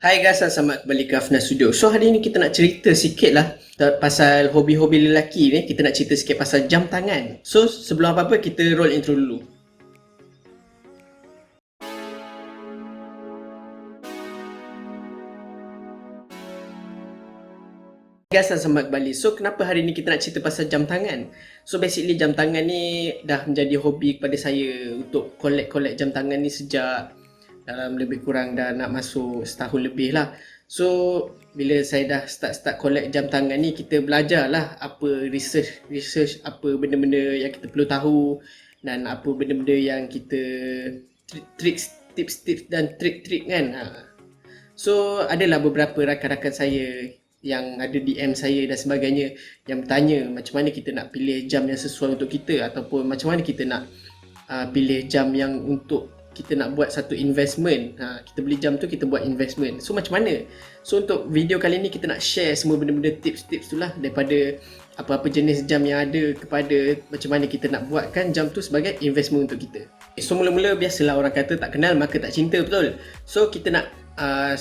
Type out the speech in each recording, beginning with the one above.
Hai guys, selamat kembali ke Afnan Studio. So hari ni kita nak cerita sikit lah pasal hobi-hobi lelaki ni. Kita nak cerita sikit pasal jam tangan. So sebelum apa-apa kita roll intro dulu. Guys, selamat kembali. So kenapa hari ni kita nak cerita pasal jam tangan? So basically jam tangan ni dah menjadi hobi kepada saya untuk collect jam tangan ni sejak dalam lebih kurang dah nak masuk setahun lebih lah. So bila saya dah start collect jam tangan ni, kita belajar lah apa research apa benda-benda yang kita perlu tahu dan apa benda-benda yang kita tips dan trik kan. So adalah beberapa rakan-rakan saya yang ada DM saya dan sebagainya yang bertanya macam mana kita nak pilih jam yang sesuai untuk kita, ataupun macam mana kita nak pilih jam yang untuk kita nak buat satu investment. Kita beli jam tu kita buat investment. So macam mana? So untuk video kali ni kita nak share semua benda-benda tips-tips tu lah, daripada apa-apa jenis jam yang ada kepada macam mana kita nak buatkan jam tu sebagai investment untuk kita. So mula-mula biasalah orang kata tak kenal maka tak cinta, betul? So kita nak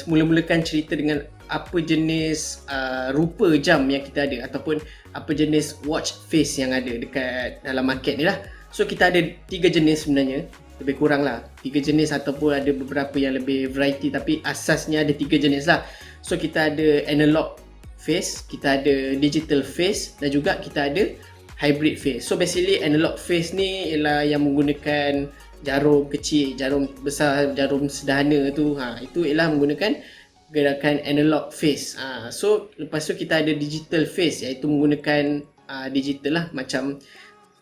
mula-mulakan cerita dengan apa jenis rupa jam yang kita ada, ataupun apa jenis watch face yang ada dekat dalam market ni lah. So kita ada 3 jenis sebenarnya, lebih kurang lah 3 jenis, ataupun ada beberapa yang lebih variety, tapi asasnya ada 3 jenis lah. So kita ada analog face, kita ada digital face, dan juga kita ada hybrid face. So basically analog face ni ialah yang menggunakan jarum kecil, jarum besar, jarum sederhana tu. Itu ialah menggunakan gerakan analog face. So lepas tu kita ada digital face, iaitu menggunakan digital lah, macam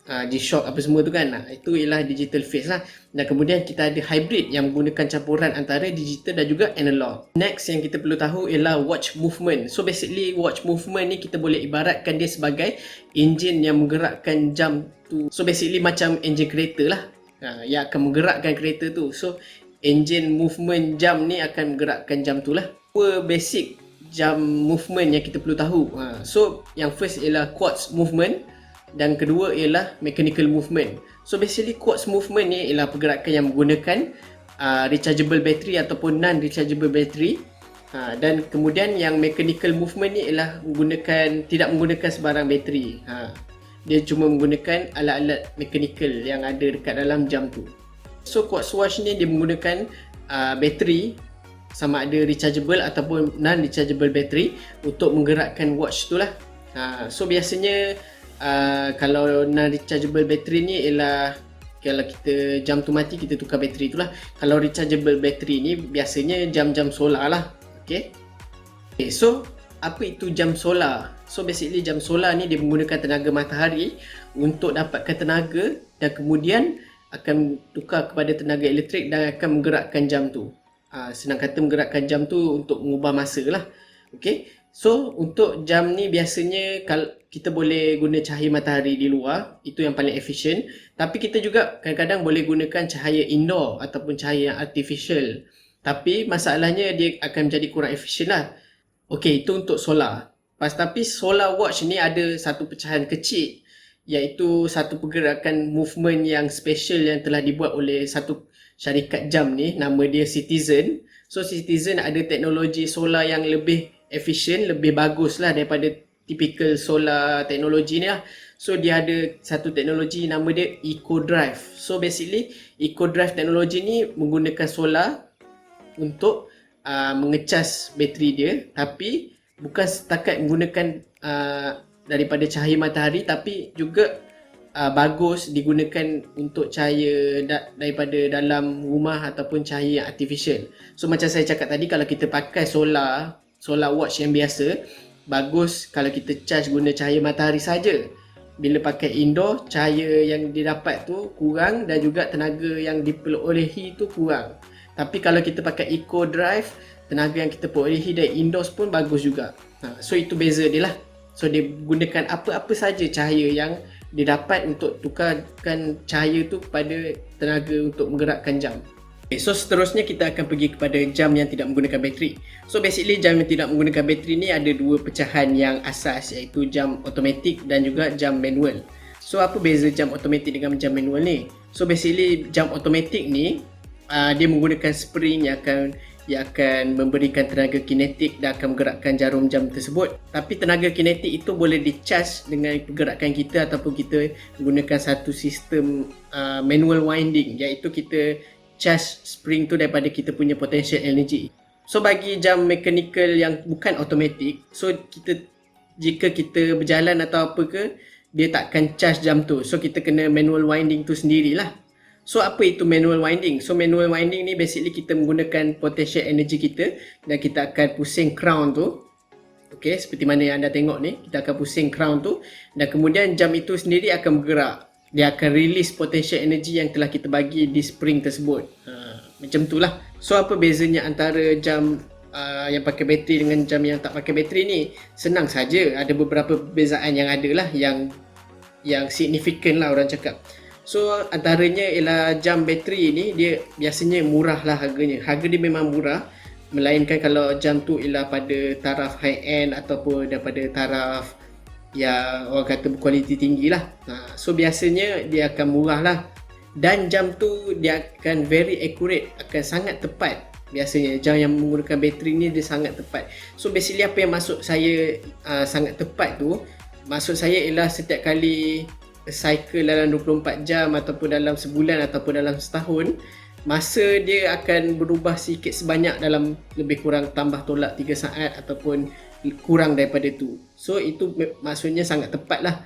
G-Shock apa semua tu kan. Itu ialah digital face lah. Dan kemudian kita ada hybrid yang menggunakan campuran antara digital dan juga analog. Next yang kita perlu tahu ialah watch movement. So basically watch movement ni kita boleh ibaratkan dia sebagai enjin yang menggerakkan jam tu. So basically macam enjin kereta lah, yang akan menggerakkan kereta tu. So engine movement jam ni akan menggerakkan jam tu lah. Dua basic jam movement yang kita perlu tahu. So yang first ialah quartz movement, dan kedua ialah mechanical movement. So basically quartz movement ni ialah pergerakan yang menggunakan rechargeable battery ataupun non rechargeable battery. Dan kemudian yang mechanical movement ni ialah tidak menggunakan sebarang bateri. Dia cuma menggunakan alat-alat mechanical yang ada dekat dalam jam tu. So quartz watch ni dia menggunakan bateri, sama ada rechargeable ataupun non rechargeable battery, untuk menggerakkan watch tu lah. So biasanya kalau non rechargeable battery ni ialah kalau kita jam tu mati kita tukar bateri tu lah. Kalau rechargeable battery ni biasanya jam-jam solar lah. Okay, so apa itu jam solar? So basically jam solar ni dia menggunakan tenaga matahari untuk dapatkan tenaga, dan kemudian akan tukar kepada tenaga elektrik dan akan menggerakkan jam tu. Senang kata menggerakkan jam tu untuk mengubah masa lah. Okay, so untuk jam ni biasanya kalau kita boleh guna cahaya matahari di luar, itu yang paling efisien. Tapi kita juga kadang-kadang boleh gunakan cahaya indoor ataupun cahaya yang artificial. Tapi masalahnya dia akan menjadi kurang efisien lah. Okay, itu untuk solar. Tapi solar watch ni ada satu pecahan kecil, iaitu satu pergerakan movement yang special yang telah dibuat oleh satu syarikat jam ni, nama dia Citizen. So Citizen ada teknologi solar yang lebih efisien, lebih bagus lah daripada typical solar teknologi ni lah. So dia ada satu teknologi nama dia EcoDrive. So basically EcoDrive teknologi ni menggunakan solar untuk mengecas bateri dia, tapi bukan setakat menggunakan daripada cahaya matahari, tapi juga bagus digunakan untuk cahaya daripada dalam rumah ataupun cahaya yang artificial. So macam saya cakap tadi, kalau kita pakai solar watch yang biasa, bagus kalau kita charge guna cahaya matahari saja. Bila pakai indoor, cahaya yang didapat tu kurang dan juga tenaga yang diperolehi tu kurang. Tapi kalau kita pakai EcoDrive, tenaga yang kita perolehi dari indoors pun bagus juga. So itu beza dia lah. So dia gunakan apa-apa saja cahaya yang didapat untuk tukarkan cahaya tu kepada tenaga untuk menggerakkan jam. Okay, so seterusnya kita akan pergi kepada jam yang tidak menggunakan bateri. So basically jam yang tidak menggunakan bateri ni ada dua pecahan yang asas, iaitu jam automatik dan juga jam manual. So apa beza jam automatik dengan jam manual ni? So basically jam automatik ni dia menggunakan spring yang akan Ia akan memberikan tenaga kinetik dan akan menggerakkan jarum jam tersebut. Tapi tenaga kinetik itu boleh di-charge dengan pergerakan kita ataupun kita menggunakan satu sistem manual winding, iaitu kita charge spring tu daripada kita punya potential energy. So bagi jam mechanical yang bukan automatic, so jika kita berjalan atau apa ke, dia takkan charge jam tu. So kita kena manual winding tu sendirilah. So apa itu manual winding? So manual winding ni basically kita menggunakan potential energy kita dan kita akan pusing crown tu. Okay, seperti mana yang anda tengok ni, kita akan pusing crown tu dan kemudian jam itu sendiri akan bergerak. Dia akan release potential energy yang telah kita bagi di spring tersebut. Macam tu lah. So apa bezanya antara jam yang pakai bateri dengan jam yang tak pakai bateri ni? Senang saja. Ada beberapa perbezaan yang ada lah, yang signifikan lah orang cakap. So antaranya ialah jam bateri ni dia biasanya murah lah harganya. Harga dia memang murah, melainkan kalau jam tu ialah pada taraf high end ataupun daripada taraf yang orang kata berkualiti tinggi lah. So biasanya dia akan murah lah. Dan jam tu dia akan very accurate, akan sangat tepat. Biasanya jam yang menggunakan bateri ni dia sangat tepat. So basically apa yang maksud saya sangat tepat tu, maksud saya ialah setiap kali cycle dalam 24 jam ataupun dalam sebulan ataupun dalam setahun, masa dia akan berubah sikit sebanyak dalam lebih kurang tambah tolak 3 saat ataupun kurang daripada tu. So itu maksudnya sangat tepat lah.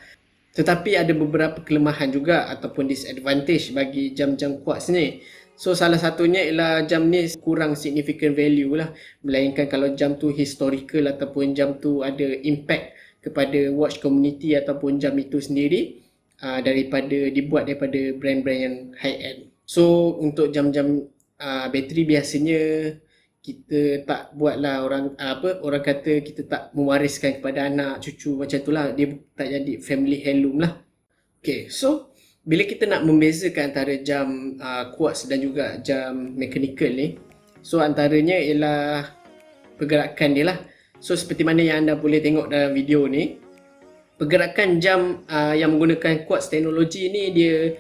Tetapi ada beberapa kelemahan juga ataupun disadvantage bagi jam-jam quartz ni. So salah satunya ialah jam ni kurang significant value lah, melainkan kalau jam tu historical ataupun jam tu ada impact kepada watch community ataupun jam itu sendiri dibuat daripada brand-brand yang high end. So untuk jam-jam bateri biasanya kita tak buatlah orang kata kita tak mewariskan kepada anak cucu macam tu lah, dia tak jadi family heirloom lah. Okay, so bila kita nak membezakan antara jam quartz dan juga jam mechanical ni, so antaranya ialah pergerakan dia lah. So seperti mana yang anda boleh tengok dalam video ni, pergerakan jam yang menggunakan quartz teknologi ni dia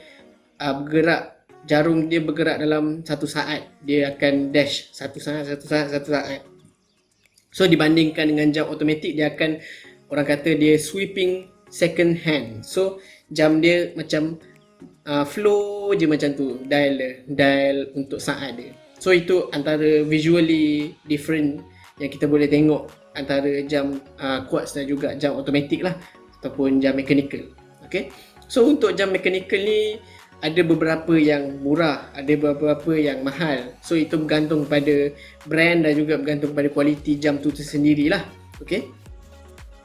bergerak, jarum dia bergerak dalam 1 saat. Dia akan dash 1 saat. So dibandingkan dengan jam automatik, dia akan, orang kata dia sweeping second hand. So jam dia macam flow je macam tu, dial untuk saat dia. So itu antara visually different yang kita boleh tengok antara jam quartz dan juga jam automatik lah ataupun jam mechanical. Okay, so untuk jam mechanical ni ada beberapa yang murah, ada beberapa yang mahal. So itu bergantung pada brand dan juga bergantung pada kualiti jam tu tersendirilah. Okay,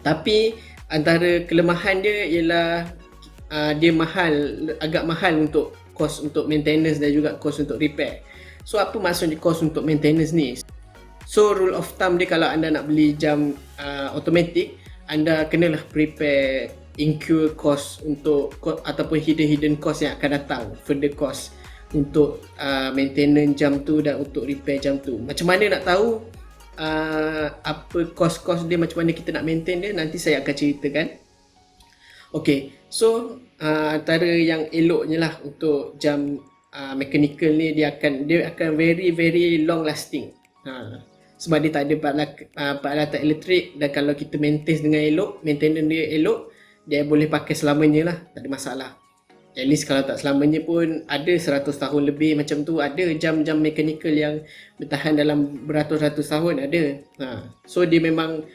tapi antara kelemahan dia ialah dia agak mahal untuk kos untuk maintenance dan juga kos untuk repair. So apa maksudnya kos untuk maintenance ni? So rule of thumb dia, kalau anda nak beli jam automatic, anda kenalah prepare incur cost untuk ataupun hidden cost yang akan datang, further cost untuk maintenance jam tu dan untuk repair jam tu. Macam mana nak tahu apa cost dia, macam mana kita nak maintain dia, nanti saya akan ceritakan. Okay, so antara yang eloknya lah untuk jam mechanical ni, dia akan very very long lasting. Sebab dia tak ada peralatan elektrik, dan kalau kita maintain dengan elok, maintenance dia elok, dia boleh pakai selamanya lah, tak ada masalah. At least kalau tak selamanya pun ada 100 tahun lebih macam tu. Ada jam-jam mechanical yang bertahan dalam beratus-ratus tahun ada. So dia memang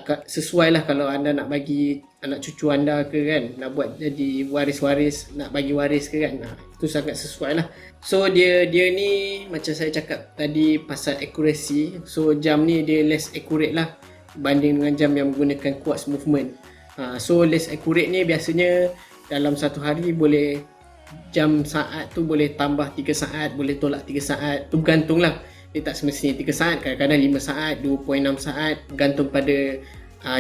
sesuai lah kalau anda nak bagi anak cucu anda ke kan, nak buat jadi waris-waris, nak bagi waris ke kan, itu sangat sesuai lah. So dia ni macam saya cakap tadi pasal accuracy. So jam ni dia less accurate lah banding dengan jam yang menggunakan quartz movement. So less accurate ni biasanya dalam satu hari boleh, jam saat tu boleh tambah 3 saat, boleh tolak 3 saat. Tu bergantung lah, dia tak semestinya 3 saat, kadang-kadang 5 saat, 2.6 saat, bergantung pada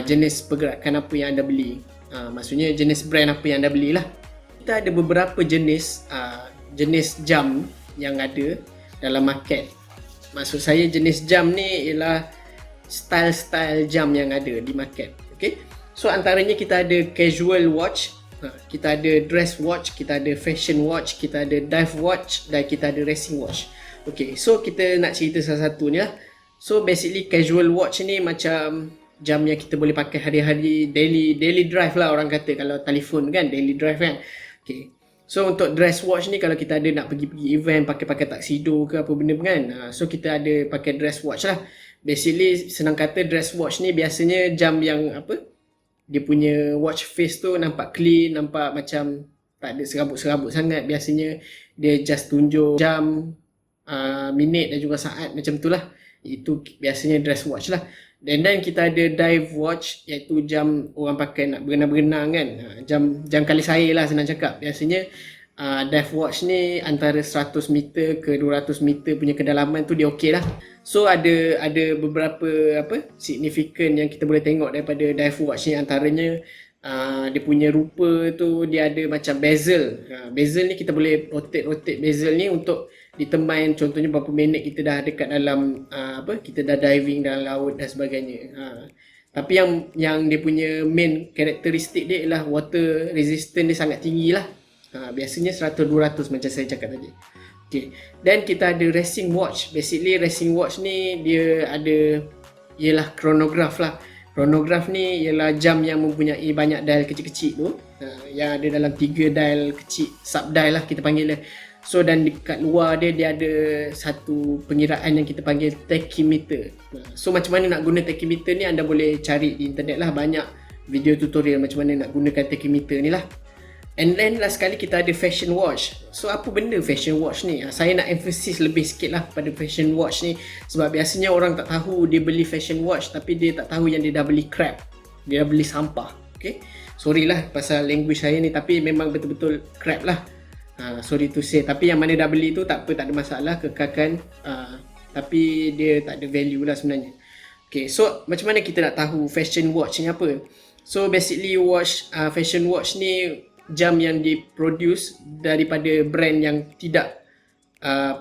jenis pergerakan apa yang anda beli. Maksudnya jenis brand apa yang anda belilah. Kita ada beberapa jenis jam yang ada dalam market. Maksud saya jenis jam ni ialah style-style jam yang ada di market. Okay, so antaranya kita ada casual watch, kita ada dress watch, kita ada fashion watch, kita ada dive watch dan kita ada racing watch. Okay, so kita nak cerita salah satu ni lah. So basically casual watch ni macam jam yang kita boleh pakai hari-hari, daily drive lah orang kata, kalau telefon kan daily drive kan. Okay, so untuk dress watch ni kalau kita ada nak pergi event pakai tuxedo ke apa benda kan, so kita ada pakai dress watch lah. Basically senang kata dress watch ni biasanya jam yang apa, dia punya watch face tu nampak clean, nampak macam tak ada serabut-serabut sangat. Biasanya dia just tunjuk jam, minit dan juga saat macam tu lah. Itu biasanya dress watch lah. Dan kita ada dive watch, iaitu jam orang pakai nak berenang-berenang kan. Jam kali saya lah senang cakap. Biasanya dive watch ni antara 100 meter ke 200 meter punya kedalaman tu dia okey lah. So ada beberapa signifikan yang kita boleh tengok daripada dive watch ni. Antaranya dia punya rupa tu dia ada macam bezel. Bezel ni kita boleh rotate bezel ni untuk determine contohnya berapa minit kita dah dekat dalam kita dah diving dalam laut dan sebagainya. Tapi yang dia punya main karakteristik dia ialah water resistance dia sangat tinggi lah. Biasanya 100-200 macam saya cakap tadi. Okay. Dan kita ada racing watch. Basically racing watch ni dia ada ialah chronograph lah. Chronograph ni ialah jam yang mempunyai banyak dial kecil-kecil tu, yang ada dalam 3 dial kecil, sub dial lah kita panggil dia. So dan dekat luar dia ada satu pengiraan yang kita panggil tachymeter. So macam mana nak guna tachymeter ni anda boleh cari di internet lah, banyak video tutorial macam mana nak gunakan tachymeter ni lah. And then last sekali kita ada fashion watch. So apa benda fashion watch ni? Saya nak emphasis lebih sikit lah pada fashion watch ni, sebab biasanya orang tak tahu dia beli fashion watch tapi dia tak tahu yang dia dah beli crap, dia dah beli sampah. Okay, sorry lah pasal language saya ni, tapi memang betul-betul crap lah. Sorry to say. Tapi yang mana dah beli tu tak apa, tak ada masalah, kekalkan. Tapi dia tak ada value lah sebenarnya. Okay, so macam mana kita nak tahu fashion watch ni apa? So basically fashion watch ni jam yang diproduce daripada brand yang tidak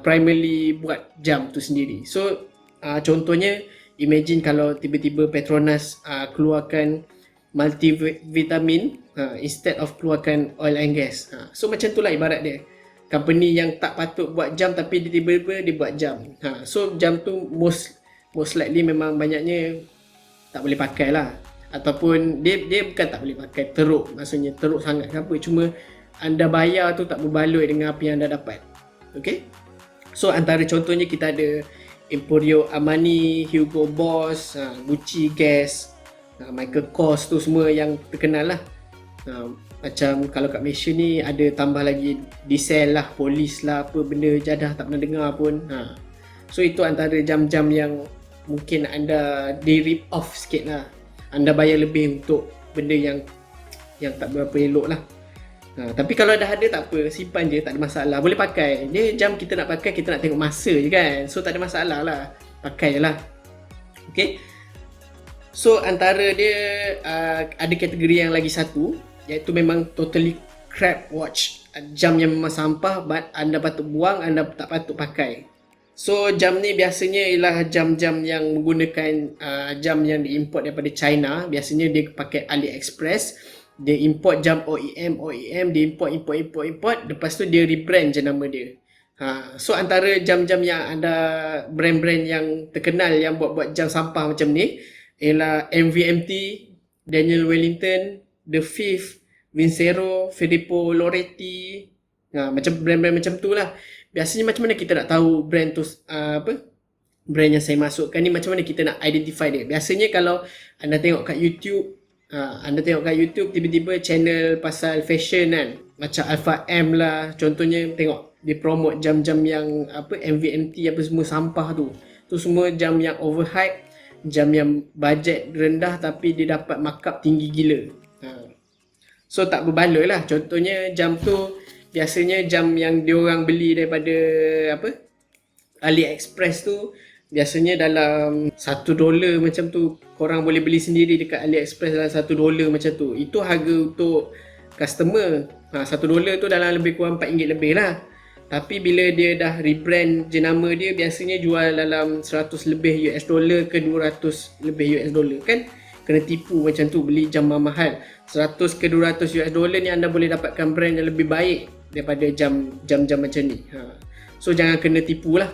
primarily buat jam tu sendiri. So contohnya imagine kalau tiba-tiba Petronas keluarkan multivitamin instead of keluarkan oil and gas. So macam tu lah ibarat dia. Company yang tak patut buat jam tapi dia tiba-tiba dia buat jam. So jam tu most likely memang banyaknya tak boleh pakai lah. Ataupun dia bukan tak boleh pakai, teruk, maksudnya teruk sangat ke apa, cuma anda bayar tu tak berbaloi dengan apa yang anda dapat. Okay, so antara contohnya kita ada Emporio Armani, Hugo Boss, Gucci Guess, Michael Kors tu semua yang terkenal lah. Macam kalau kat Malaysia ni ada tambah lagi Diesel lah, Polis lah, apa benda jadah tak pernah dengar pun. So itu antara jam-jam yang mungkin anda di rip off sikit lah. Anda bayar lebih untuk benda yang tak berapa elok lah. Tapi kalau dah ada tak apa, simpan je, tak ada masalah, boleh pakai. Dia jam kita nak pakai, kita nak tengok masa je kan. So tak ada masalah lah, pakai je lah. Okay, so antara dia ada kategori yang lagi satu, iaitu memang totally crap watch. Jam yang memang sampah, anda patut buang, anda tak patut pakai. So jam ni biasanya ialah jam-jam yang menggunakan jam yang diimport daripada China. Biasanya dia pakai AliExpress. Dia import jam OEM, dia import. Lepas tu dia rebrand je nama dia. So antara jam-jam yang ada brand-brand yang terkenal yang buat-buat jam sampah macam ni ialah MVMT, Daniel Wellington, The Fifth, Vincero, Filippo Loretti. Macam brand-brand macam tu lah. Biasanya macam mana kita nak tahu brand tu brand yang saya masukkan ni, macam mana kita nak identify dia? Biasanya kalau anda tengok kat YouTube, tiba-tiba channel pasal fashion kan, macam Alpha M lah contohnya, tengok dia promote jam-jam yang MVMT apa semua sampah tu. Tu semua jam yang overhype, jam yang bajet rendah tapi dia dapat markup tinggi gila. So tak berbaloi lah. Contohnya jam tu biasanya jam yang diorang beli daripada AliExpress tu biasanya dalam $1 macam tu. Korang boleh beli sendiri dekat AliExpress dalam $1 macam tu. Itu harga untuk customer. $1 tu dalam lebih kurang RM4 lebih lah. Tapi bila dia dah rebrand jenama dia, biasanya jual dalam $100 lebih ke $200 lebih kan. Kena tipu macam tu, beli jam mahal. $100 ke $200 ni anda boleh dapatkan brand yang lebih baik daripada jam-jam macam ni. So jangan kena tipu lah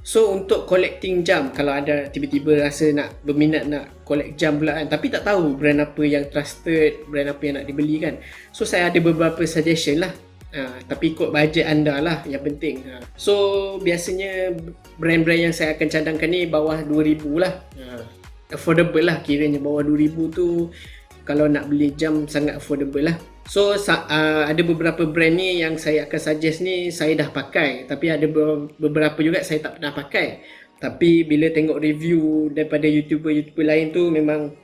So untuk collecting jam, kalau ada tiba-tiba rasa nak berminat nak collect jam pula kan, tapi tak tahu brand apa yang trusted, brand apa yang nak dibeli kan. So saya ada beberapa suggestion lah. Tapi ikut bajet anda lah yang penting. So biasanya brand-brand yang saya akan cadangkan ni bawah 2000 lah. Affordable lah, kiranya bawah 2000 tu kalau nak beli jam sangat affordable lah. So ada beberapa brand ni yang saya akan suggest ni saya dah pakai, tapi ada beberapa juga saya tak pernah pakai. Tapi bila tengok review daripada YouTuber lain tu memang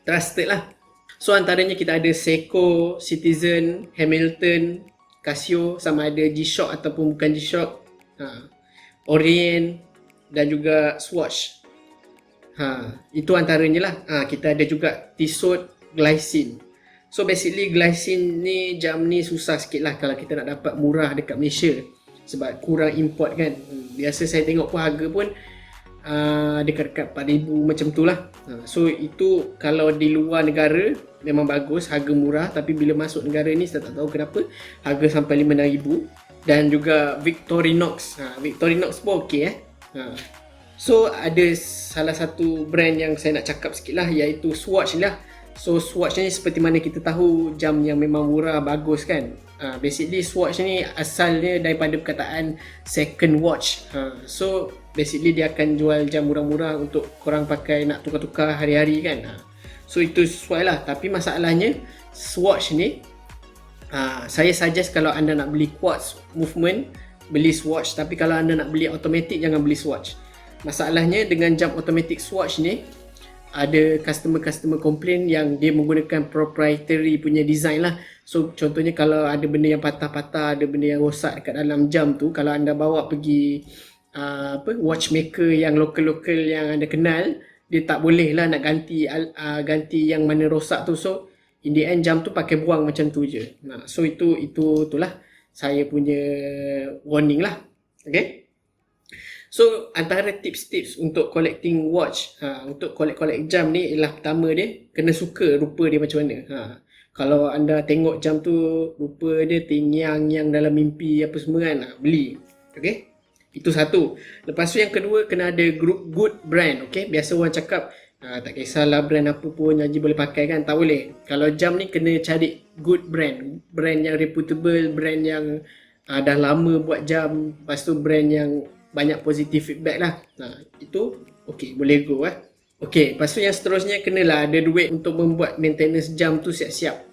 trusted lah. So antaranya kita ada Seiko, Citizen, Hamilton, Casio, sama ada G-Shock ataupun bukan G-Shock, Orient dan juga Swatch. Itu antaranya lah. Kita ada juga Tissot, Glycine. So basically Glycine ni, jam ni susah sikit lah kalau kita nak dapat murah dekat Malaysia, sebab kurang import kan. Biasa saya tengok pun harga pun dekat-dekat 4,000 macam tu lah. So itu kalau di luar negara memang bagus, harga murah. Tapi bila masuk negara ni saya tak tahu kenapa harga sampai 5,000. Dan juga Victorinox. Victorinox pun okey So ada salah satu brand yang saya nak cakap sikit lah, iaitu Swatch lah. So Swatch ni seperti mana kita tahu jam yang memang murah bagus kan. Basically Swatch ni asalnya daripada perkataan second watch. So basically dia akan jual jam murah-murah untuk korang pakai nak tukar-tukar hari-hari kan. So itu sesuai lah. Tapi masalahnya Swatch ni saya suggest kalau anda nak beli quartz movement, beli Swatch. Tapi kalau anda nak beli automatic, jangan beli Swatch. Masalahnya dengan jam automatic Swatch ni, ada customer complain yang dia menggunakan proprietary punya design lah. So contohnya kalau ada benda yang patah-patah, ada benda yang rosak dekat dalam jam tu, kalau anda bawa pergi watchmaker yang lokal-lokal yang anda kenal, dia tak boleh lah nak ganti yang mana rosak tu. So in the end jam tu pakai buang macam tu je. So itulah saya punya warning lah. Okay. So antara tips-tips untuk collecting watch, untuk collect jam ni ialah pertama dia kena suka rupa dia macam mana. Kalau anda tengok jam tu rupa dia yang dalam mimpi apa semua kan, beli. Okay, itu satu. Lepas tu yang kedua, kena ada good brand. Okay, biasa orang cakap tak kisahlah brand apa pun Haji boleh pakai kan. Tak boleh. Kalau jam ni kena cari good brand yang reputable, brand yang dah lama buat jam, lepas tu brand yang banyak positif feedback lah. Itu okey, boleh go Okey, lepas tu yang seterusnya kenalah ada duit untuk membuat maintenance jam tu siap-siap.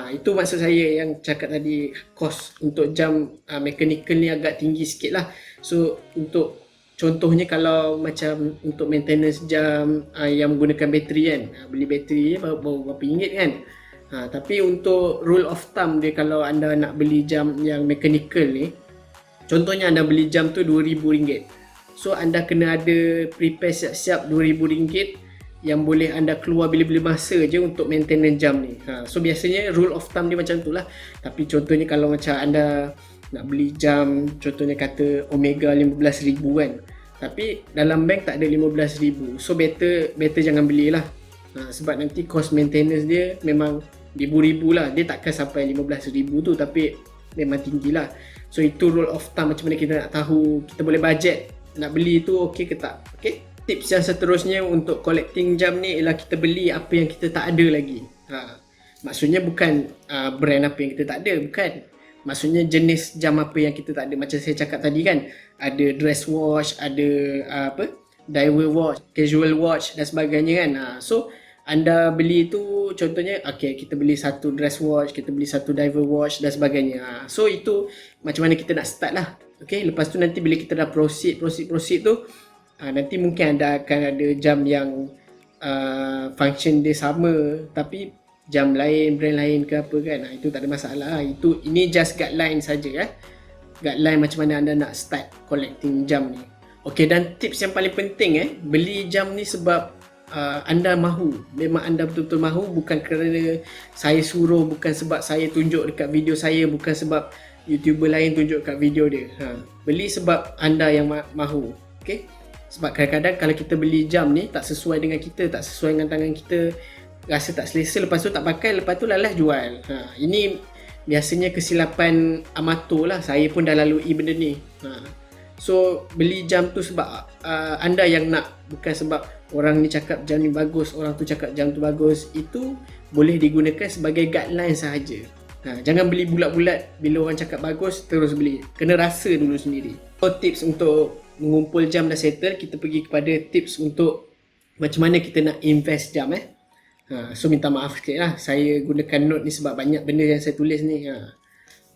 Itu maksud saya yang cakap tadi, cost untuk jam mechanical ni agak tinggi sikit lah. So untuk contohnya kalau macam untuk maintenance jam yang menggunakan bateri kan, beli bateri je baru berapa ringgit kan. Tapi untuk rule of thumb dia, kalau anda nak beli jam yang mechanical ni, contohnya anda beli jam tu RM2,000. So anda kena ada prepare siap-siap RM2,000 yang boleh anda keluar bila-bila masa je untuk maintenance jam ni. So biasanya rule of thumb dia macam tu lah. Tapi contohnya kalau macam anda nak beli jam, contohnya kata Omega 15,000 kan, tapi dalam bank tak ada 15,000. So better jangan belilah. Sebab nanti cost maintenance dia memang ribu-ribu lah. Dia takkan sampai 15,000 tu, tapi memang tinggi lah. So itu rule of thumb, macam mana kita nak tahu kita boleh budget nak beli tu okey ke tak. Okay. Tips yang seterusnya untuk collecting jam ni ialah kita beli apa yang kita tak ada lagi. Maksudnya bukan brand apa yang kita tak ada, bukan. Maksudnya jenis jam apa yang kita tak ada. Macam saya cakap tadi kan, ada dress watch, ada diver watch, casual watch dan sebagainya kan. So anda beli tu, contohnya kita beli satu dress watch, kita beli satu diver watch dan sebagainya. So itu macam mana kita nak start lah. Okay, lepas tu nanti bila kita dah proceed tu, nanti mungkin anda akan ada jam yang function dia sama tapi jam lain, brand lain ke apa kan. Itu tak ada masalah. Ini just guideline saja guideline macam mana anda nak start collecting jam ni. Okay, dan tips yang paling penting beli jam ni sebab anda mahu. Memang anda betul-betul mahu, bukan kerana saya suruh, bukan sebab saya tunjuk dekat video saya, bukan sebab YouTuber lain tunjuk dekat video dia. Beli sebab anda yang mahu. Okay? Sebab kadang-kadang kalau kita beli jam ni tak sesuai dengan kita, tak sesuai dengan tangan kita, rasa tak selesa, lepas tu tak pakai, lepas tu lalas jual. Ini biasanya kesilapan amatur lah. Saya pun dah lalui benda ni. So beli jam tu sebab anda yang nak, bukan sebab orang ni cakap jam ni bagus, orang tu cakap jam tu bagus. Itu boleh digunakan sebagai guideline sahaja. Jangan beli bulat-bulat bila orang cakap bagus terus beli. Kena rasa dulu sendiri. So tips untuk mengumpul jam dah settle, kita pergi kepada tips untuk macam mana kita nak invest jam. So minta maaf sikit lah, saya gunakan note ni sebab banyak benda yang saya tulis ni.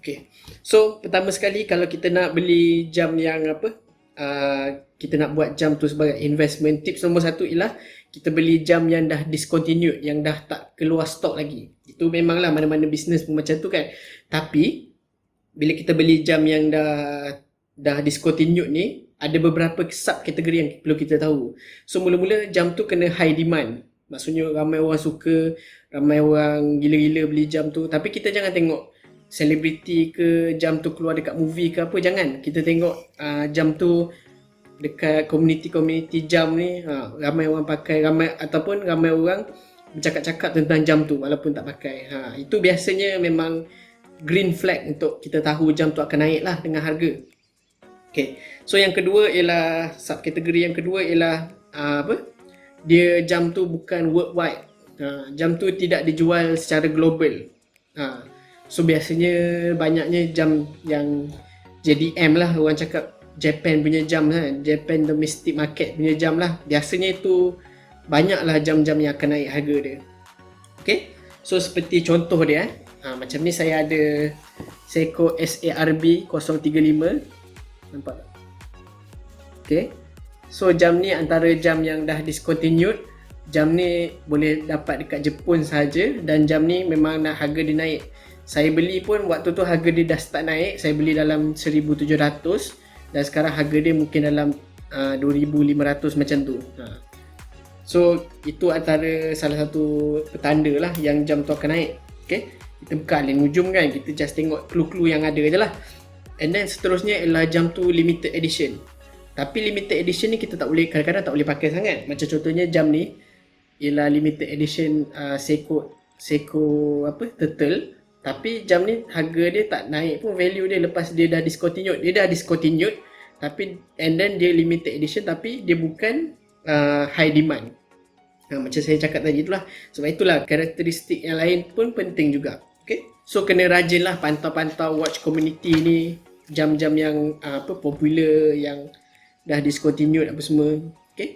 Okay. So pertama sekali, kalau kita nak beli jam yang kita nak buat jam tu sebagai investment, tips nombor satu ialah kita beli jam yang dah discontinued, yang dah tak keluar stok lagi. Itu memanglah mana-mana bisnes pun macam tu kan. Tapi bila kita beli jam yang dah discontinued ni, ada beberapa sub kategori yang perlu kita tahu. So mula-mula jam tu kena high demand. Maksudnya ramai orang suka, ramai orang gila-gila beli jam tu. Tapi kita jangan tengok selebriti ke jam tu keluar dekat movie ke apa, jangan. Kita tengok jam tu dekat community jam ni, ramai orang pakai, ataupun ramai orang bercakap-cakap tentang jam tu walaupun tak pakai. Itu biasanya memang green flag untuk kita tahu jam tu akan naik lah dengan harga. Okay. So yang kedua ialah, subkategori yang kedua ialah dia jam tu bukan worldwide. Jam tu tidak dijual secara global. So biasanya banyaknya jam yang JDM lah, orang cakap Japan punya jam lah, Japan domestic market punya jam lah. Biasanya itu banyaklah jam-jam yang akan naik harga dia. Okay. So seperti contoh dia macam ni, saya ada Seiko SARB 035. Nampak tak? Okay. So jam ni antara jam yang dah discontinued. Jam ni boleh dapat dekat Jepun sahaja, dan jam ni memang nak harga dia naik. Saya beli pun waktu tu harga dia dah start naik. Saya beli dalam 1,700 dan sekarang harga dia mungkin dalam 2,500 macam tu. So itu antara salah satu petanda lah yang jam tu akan naik. Okay? Kita buka alih hujung kan, kita just tengok clue-clue yang ada je lah. And then seterusnya ialah jam tu limited edition. Tapi limited edition ni kita tak boleh, kadang-kadang tak boleh pakai sangat. Macam contohnya jam ni ialah limited edition Seiko Turtle. Tapi jam ni harga dia tak naik pun value dia lepas dia dah discontinued. Dia dah discontinued tapi and then dia limited edition, tapi dia bukan high demand. Macam saya cakap tadi itulah. Sebab itulah karakteristik yang lain pun penting juga. Okay? So kena rajin lah pantau-pantau watch community ni, jam-jam yang popular, yang dah discontinued apa semua. Okay?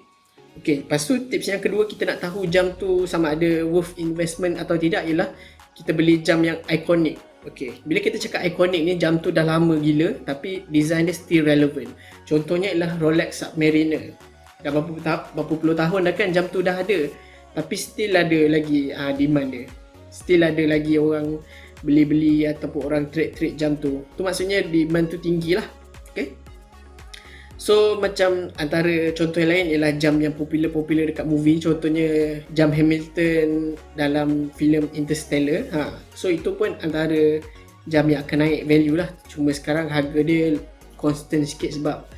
Okay, lepas tu tips yang kedua, kita nak tahu jam tu sama ada worth investment atau tidak, ialah kita beli jam yang iconic. Okay, bila kita cakap iconic ni, jam tu dah lama gila tapi design dia still relevant. Contohnya ialah Rolex Submariner. Dah berapa puluh tahun dah kan jam tu dah ada, tapi still ada lagi demand dia. Still ada lagi orang beli-beli ataupun orang trade jam tu. Tu maksudnya demand tu tinggi lah. Okay. So macam antara contoh yang lain ialah jam yang popular dekat movie. Contohnya jam Hamilton dalam filem Interstellar. So itu pun antara jam yang akan naik value lah. Cuma sekarang harga dia constant sikit sebab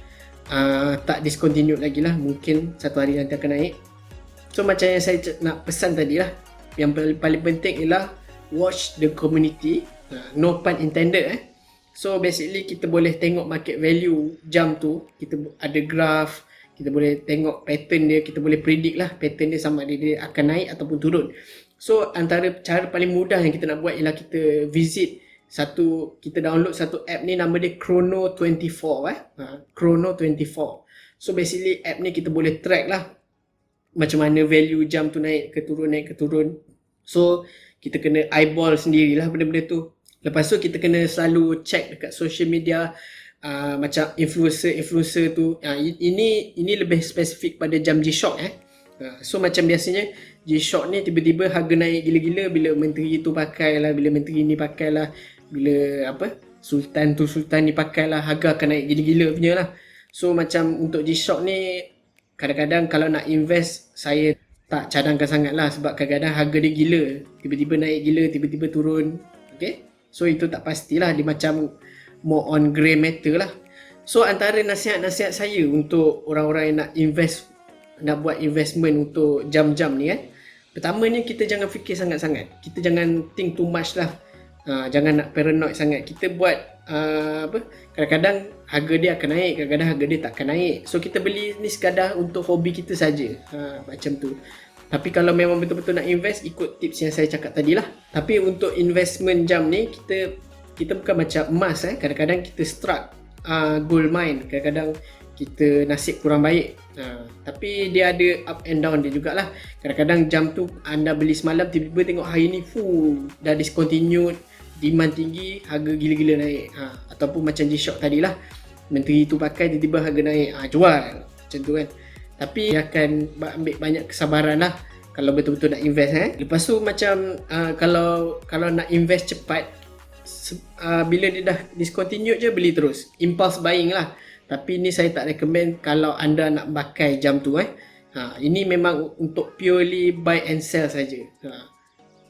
tak discontinued lagi lah. Mungkin satu hari nanti akan naik. So macam yang saya nak pesan tadi lah, yang paling penting ialah watch the community. No pun intended. So basically kita boleh tengok market value jam tu. Kita ada graph, kita boleh tengok pattern dia, kita boleh predict lah pattern dia sama ada dia akan naik ataupun turun. So antara cara paling mudah yang kita nak buat ialah kita kita download satu app ni, nama dia Chrono24 Chrono24. So basically app ni kita boleh track lah macam mana value jam tu naik ke turun. So kita kena eyeball sendirilah benda-benda tu. Lepas tu kita kena selalu check dekat social media, macam influencer tu. Ini lebih spesifik pada jam G-Shock. So macam biasanya G-Shock ni tiba-tiba harga naik gila-gila bila menteri tu pakai lah, bila menteri ni pakai lah, bila sultan ni pakai lah, harga akan naik gila-gila punya lah. So macam untuk G-Shock ni, kadang-kadang kalau nak invest, saya tak cadangkan sangat lah, sebab kadang-kadang harga dia gila, tiba-tiba naik gila, tiba-tiba turun. Okay. So itu tak pastilah, dia macam more on grey matter lah. So antara nasihat-nasihat saya untuk orang-orang yang nak buat investment untuk jam-jam ni Pertamanya kita jangan fikir sangat-sangat. Kita jangan think too much lah. Jangan nak paranoid sangat. Kita buat kadang-kadang harga dia akan naik, kadang-kadang harga dia tak akan naik. So kita beli ni sekadar untuk hobi kita saja. Macam tu. Tapi kalau memang betul-betul nak invest, ikut tips yang saya cakap tadi lah. Tapi untuk investment jam ni, kita bukan macam emas. Kadang-kadang kita struck gold mine. Kadang-kadang kita nasib kurang baik. Tapi dia ada up and down dia jugalah. Kadang-kadang jam tu anda beli semalam, tiba-tiba tengok hari ni dah discontinued, demand tinggi, harga gila-gila naik. Ataupun macam G-Shock tadi lah, menteri tu pakai, tiba-tiba harga naik, jual. Macam tu kan. Tapi dia akan ambil banyak kesabaran lah kalau betul-betul nak invest. Lepas tu macam kalau nak invest cepat, bila dia dah discontinued je, beli terus. Impulse buying lah. Tapi ni saya tak recommend kalau anda nak pakai jam tu. Ini memang untuk purely buy and sell saja.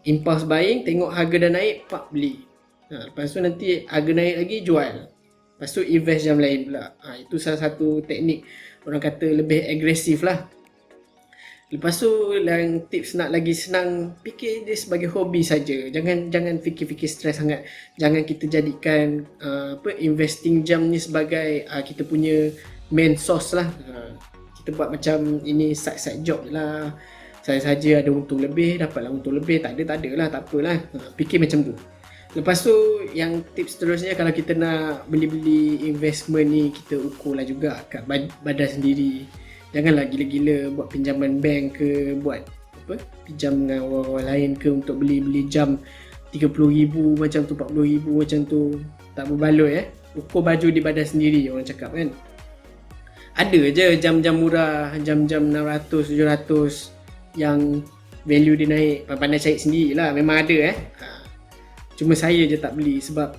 Impulse buying, tengok harga dah naik, pak beli. Lepas tu nanti harga naik lagi, jual. Lepas tu invest jam lain pula. Itu salah satu teknik, orang kata lebih agresif lah. Lepas tu yang tips nak lagi senang, fikir dia sebagai hobi saja. Jangan fikir-fikir stres sangat. Jangan kita jadikan investing jam ni sebagai kita punya main source lah. Kita buat macam ini side job lah. Saya saja ada untung lebih, dapatlah untung lebih, tak ada lah, tak apalah. Fikir macam tu. Lepas tu yang tips seterusnya, kalau kita nak beli investment ni, kita ukurlah juga kat badan sendiri. Janganlah gila-gila buat pinjaman bank ke, buat pinjam dengan orang lain ke untuk beli jam 30,000 macam tu, 40,000 macam tu. Tak berbaloi. Ukur baju di badan sendiri, orang cakap kan. Ada je jam-jam murah, jam-jam 600, 700 yang value dia naik. Pandai cari sendirilah, memang ada. Cuma saya je tak beli sebab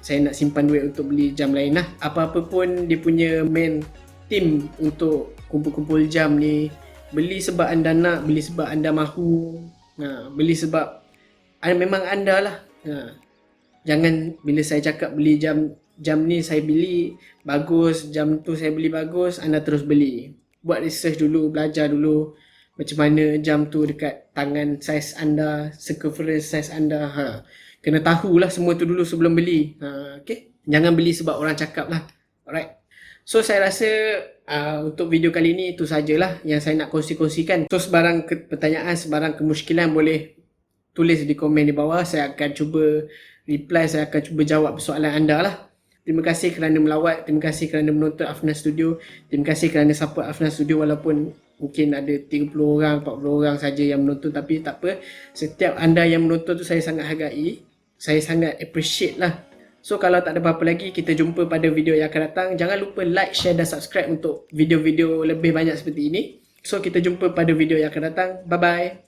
saya nak simpan duit untuk beli jam lain lah. Apa-apa pun dia punya main team untuk kumpul-kumpul jam ni, beli sebab anda nak, beli sebab anda mahu, beli sebab memang anda lah. Jangan bila saya cakap beli jam ni saya beli bagus, jam tu saya beli bagus, anda terus beli. Buat research dulu, belajar dulu macam mana jam tu dekat tangan saiz anda, circumference saiz anda. Kena tahulah semua tu dulu sebelum beli. Okay? Jangan beli sebab orang cakap lah. Alright. So saya rasa untuk video kali ni itu sajalah yang saya nak kongsi-kongsikan. So sebarang pertanyaan, sebarang kemusykilan boleh tulis di komen di bawah. Saya akan cuba reply, saya akan cuba jawab soalan anda lah. Terima kasih kerana melawat, terima kasih kerana menonton Afnan Studio, terima kasih kerana support Afnan Studio walaupun mungkin ada 30 orang, 40 orang saja yang menonton, tapi tak apa. Setiap anda yang menonton tu saya sangat hargai, saya sangat appreciate lah. So kalau tak ada apa-apa lagi, kita jumpa pada video yang akan datang. Jangan lupa like, share dan subscribe untuk video-video lebih banyak seperti ini. So kita jumpa pada video yang akan datang. Bye-bye.